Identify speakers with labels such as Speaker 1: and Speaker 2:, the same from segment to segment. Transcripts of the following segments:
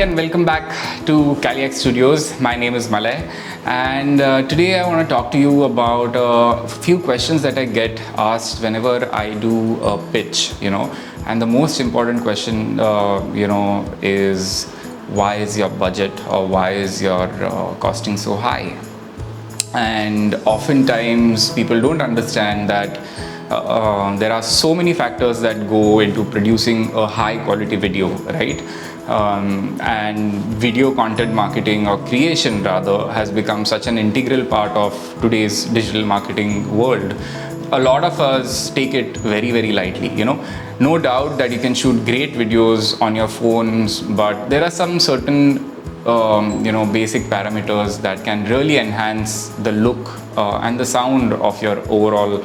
Speaker 1: and welcome back to CALIAC Studios. My name is Malay, and today I want to talk to you about a few questions that I get asked whenever I do a pitch, and the most important question, is why is your budget or why is your costing so high? And oftentimes people don't understand that there are so many factors that go into producing a high quality video, right? And video content marketing or creation rather has become such an integral part of today's digital marketing world. A lot of us take it very, very lightly, No doubt that you can shoot great videos on your phones, but there are some certain basic parameters that can really enhance the look and the sound of your overall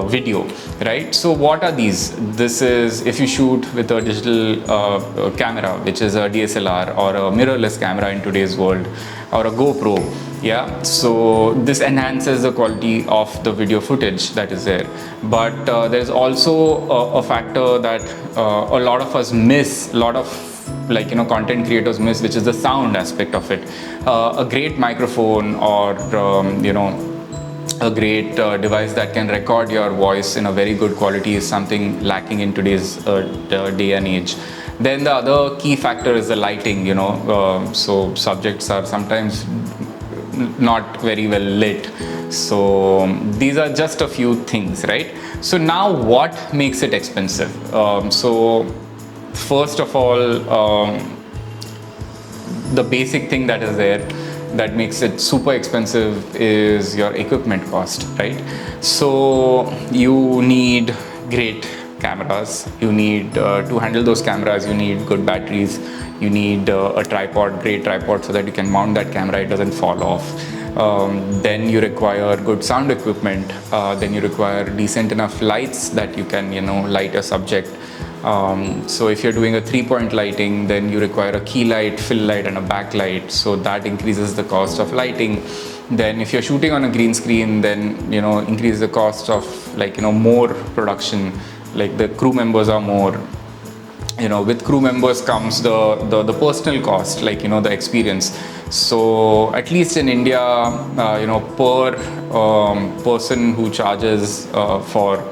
Speaker 1: video, right? So what are these? This is if you shoot with a digital camera, which is a DSLR or a mirrorless camera in today's world, or a GoPro. Yeah, so this enhances the quality of the video footage that is there. But there's also a factor that a lot of us miss, a lot of content creators miss, which is the sound aspect of it. A great microphone or a great device that can record your voice in a very good quality is something lacking in today's day and age. Then the other key factor is the lighting, so subjects are sometimes not very well lit. So these are just a few things, right? So now what makes it expensive? So first of all, the basic thing that is there that makes it super expensive is your equipment cost, right? So you need great cameras, you need to handle those cameras, you need good batteries, you need a tripod, great tripod, so that you can mount that camera, it doesn't fall off. Then you require good sound equipment, then you require decent enough lights that you can light a subject. So if you're doing a 3-point lighting, then you require a key light, fill light and a backlight, so that increases the cost of lighting. Then if you're shooting on a green screen, then increase the cost of more production, like the crew members are more. With crew members comes the personal cost, the experience. So at least in India, per person who charges for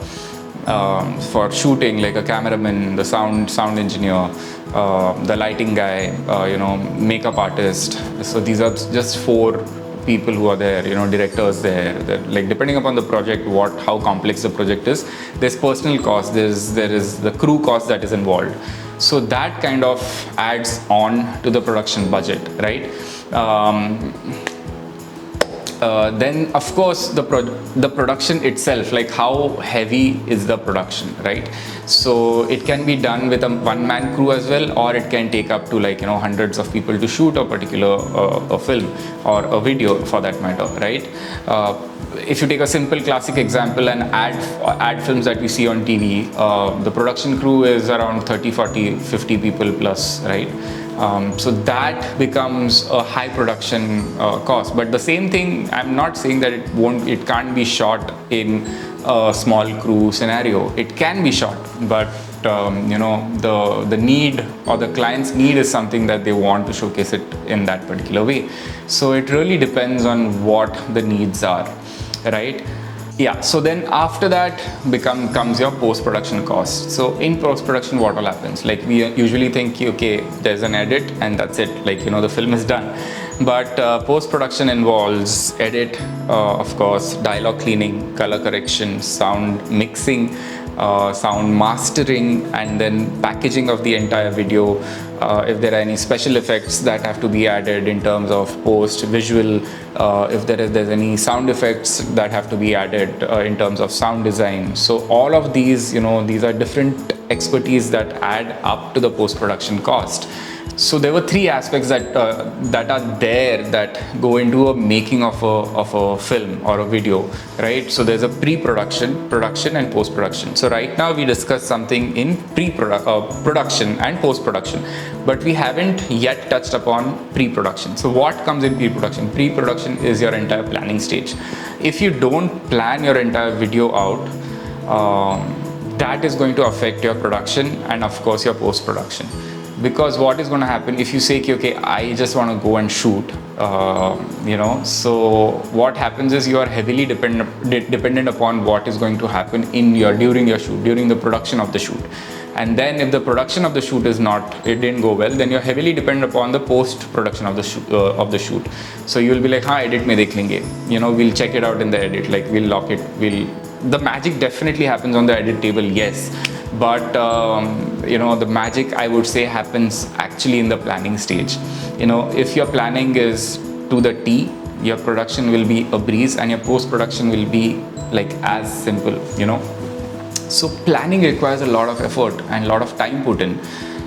Speaker 1: shooting, like a cameraman, the sound engineer, the lighting guy, makeup artist. So these are just 4 people who are there, directors there. Depending upon the project, how complex the project is, there's personal cost, there is the crew cost that is involved. So that kind of adds on to the production budget, right? Then of course the production itself, how heavy is the production, right? So it can be done with a one-man crew as well, or it can take up to hundreds of people to shoot a particular a film or a video for that matter, right? If you take a simple classic example, and ad films that we see on TV, the production crew is around 30, 40, 50 people plus, right? So that becomes a high production cost. But the same thing, I'm not saying that it can't be shot in a small crew scenario. It can be shot, but the need or the client's need is something that they want to showcase it in that particular way. So it really depends on what the needs are, right? Yeah, so then after that comes your post-production cost. So in post-production, what all happens? We usually think, okay, there's an edit and that's it, the film is done. But post-production involves edit, of course, dialogue cleaning, color correction, sound mixing, sound mastering, and then packaging of the entire video. If there are any special effects that have to be added in terms of post visual, if there's any sound effects that have to be added in terms of sound design. So all of these, these are different expertise that add up to the post-production cost. So there were 3 aspects that are there that go into a making of a film or a video, right? So there's a pre-production, production, and post-production. So right now we discussed something in production and post-production, but we haven't yet touched upon pre-production. So what comes in pre-production? Pre-production is your entire planning stage. If you don't plan your entire video out, that is going to affect your production and of course your post-production. Because what is going to happen if you say, okay, I just want to go and shoot, so what happens is you are heavily dependent upon what is going to happen during your shoot, during the production of the shoot. And then if the production of the shoot it didn't go well, then you're heavily dependent upon the post production of the shoot. So you'll be like, edit mein dekh lenge, we'll check it out in the edit, like we'll lock it, the magic definitely happens on the edit table, yes, but the magic, I would say, happens actually in the planning stage. If your planning is to the T, your production will be a breeze, and your post production will be like as simple. So planning requires a lot of effort and a lot of time put in.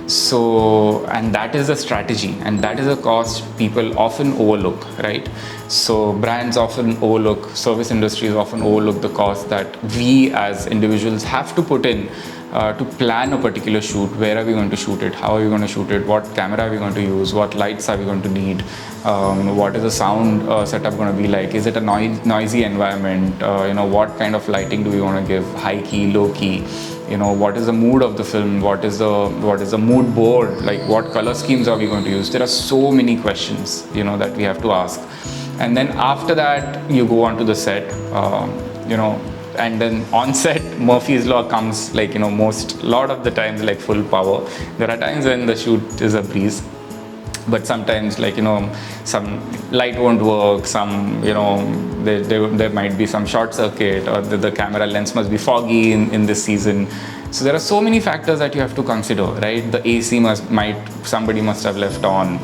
Speaker 1: So, and that is a strategy, and that is a cost people often overlook, right? So brands often overlook, service industries often overlook the cost that we as individuals have to put in to plan a particular shoot. Where are we going to shoot it? How are we going to shoot it? What camera are we going to use? What lights are we going to need? What is the sound setup going to be like? Is it a noisy environment? What kind of lighting do we want to give? High key, low key? What is the mood of the film? What is the mood board? Like, what color schemes are we going to use? There are so many questions, that we have to ask. And then after that, you go on to the set, and then on set, Murphy's Law comes, like, lot of the times, like, full power. There are times when the shoot is a breeze, but sometimes, like, some light won't work, some, there might be some short circuit, or the camera lens must be foggy in this season. So there are so many factors that you have to consider, right? The AC somebody must have left on.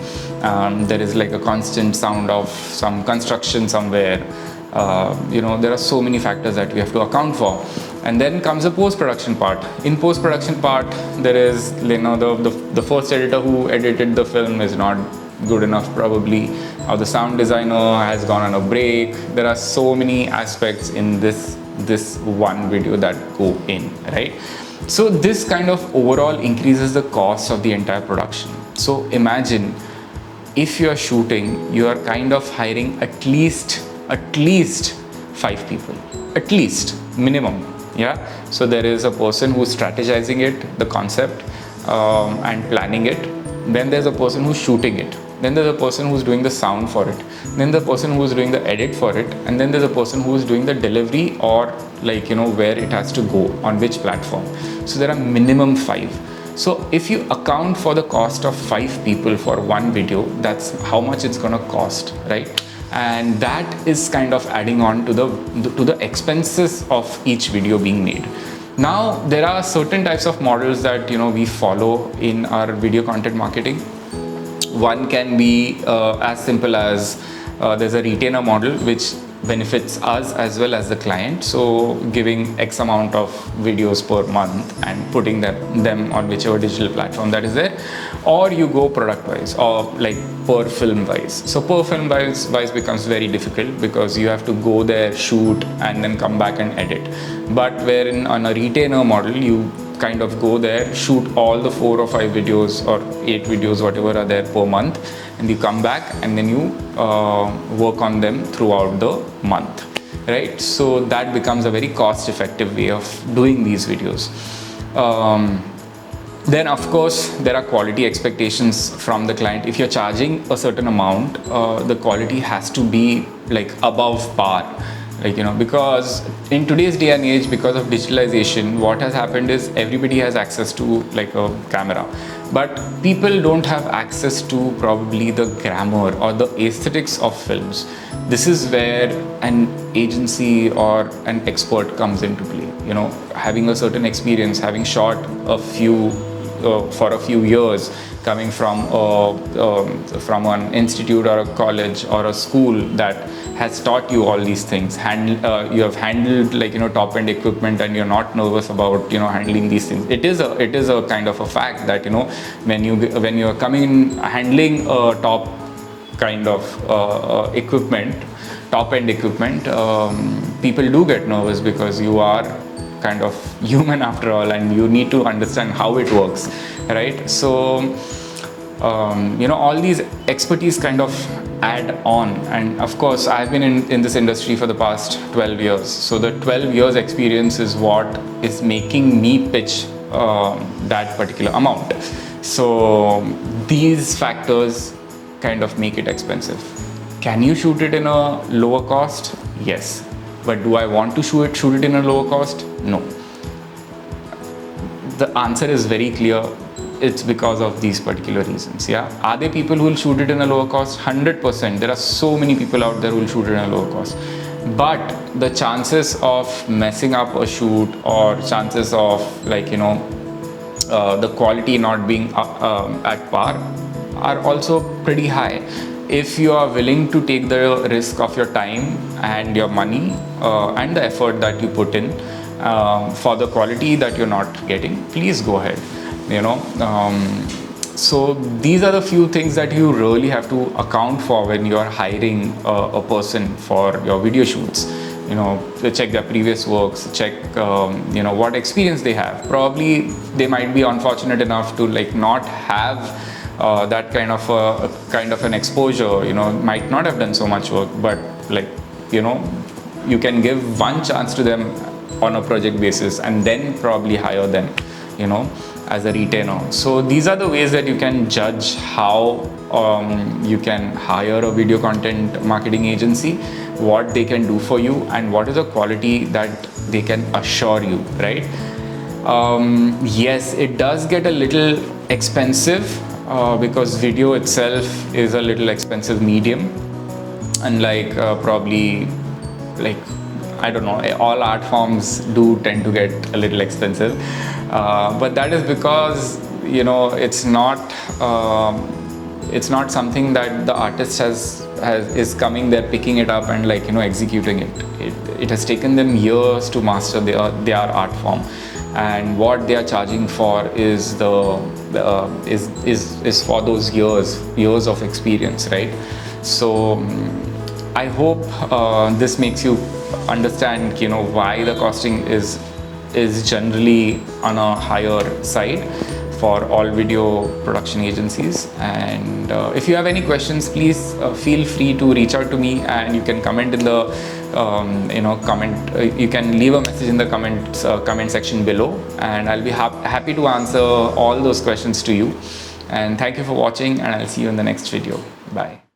Speaker 1: There is like a constant sound of some construction somewhere. There are so many factors that we have to account for. And then comes the post-production part. In post-production part, there is, the first editor who edited the film is not good enough probably, or the sound designer has gone on a break. There are so many aspects in this one video that go in, right? So this kind of overall increases the cost of the entire production. So imagine if you are shooting, you are kind of hiring at least 5 people, at least minimum. Yeah. So there is a person who's strategizing it, the concept, and planning it. Then there's a person who's shooting it. Then there's a person who's doing the sound for it. Then the person who's doing the edit for it. And then there's a person who's doing the delivery, or where it has to go, on which platform. So there are minimum 5. So if you account for the cost of 5 people for one video, that's how much it's going to cost, right? And that is kind of adding on to the expenses of each video being made. Now, there are certain types of models that we follow in our video content marketing. One can be as simple as there's a retainer model which benefits us as well as the client. So giving X amount of videos per month and putting them on whichever digital platform that is there. Or you go product wise, or like per film wise. So per film wise becomes very difficult because you have to go there, shoot, and then come back and edit. But wherein on a retainer model, you kind of go there, shoot all the 4 or 5 videos or 8 videos, whatever are there per month, and you come back and then you work on them throughout the month, right? So that becomes a very cost effective way of doing these videos. Then of course there are quality expectations from the client. If you're charging a certain amount, the quality has to be like above par. Because in today's day and age, because of digitalization, what has happened is everybody has access to like a camera, but people don't have access to probably the grammar or the aesthetics of films. This is where an agency or an expert comes into play. Having a certain experience, having shot for a few years, coming from an institute or a college or a school that has taught you all these things. You have handled top end equipment, and you're not nervous about handling these things. It is a kind of a fact that when you are coming in handling a top kind of equipment, top end equipment, people do get nervous because you are kind of human after all, and you need to understand how it works, right? So all these expertise kind of add on. And of course, I've been in this industry for the past 12 years. So the 12 years experience is what is making me pitch that particular amount. So these factors kind of make it expensive. Can you shoot it in a lower cost? Yes. But do I want to shoot it in a lower cost? No. The answer is very clear. It's because of these particular reasons. Yeah. Are there people who will shoot it in a lower cost? 100%. There are so many people out there who will shoot it in a lower cost. But the chances of messing up a shoot, or chances of the quality not being at par, are also pretty high. If you are willing to take the risk of your time and your money and the effort that you put in for the quality that you're not getting, please go ahead. So these are the few things that you really have to account for when you're hiring a person for your video shoots. Check their previous works, check what experience they have. Probably they might be unfortunate enough to not have that kind of an exposure, might not have done so much work, but you can give one chance to them on a project basis and then probably hire them as a retainer. So these are the ways that you can judge how you can hire a video content marketing agency, what they can do for you, and what is the quality that they can assure you, right? Yes, it does get a little expensive because video itself is a little expensive medium, unlike probably I don't know, all art forms do tend to get a little expensive, but that is because it's not something that the artist is coming there, picking it up and executing it. It has taken them years to master their art form, and what they are charging for is is for those years of experience, right? So I hope this makes you understand why the costing is generally on a higher side for all video production agencies. And if you have any questions, please feel free to reach out to me, and you can comment in the you can leave a message in the comment section below, and I'll be happy to answer all those questions to you. And thank you for watching, and I'll see you in the next video. Bye.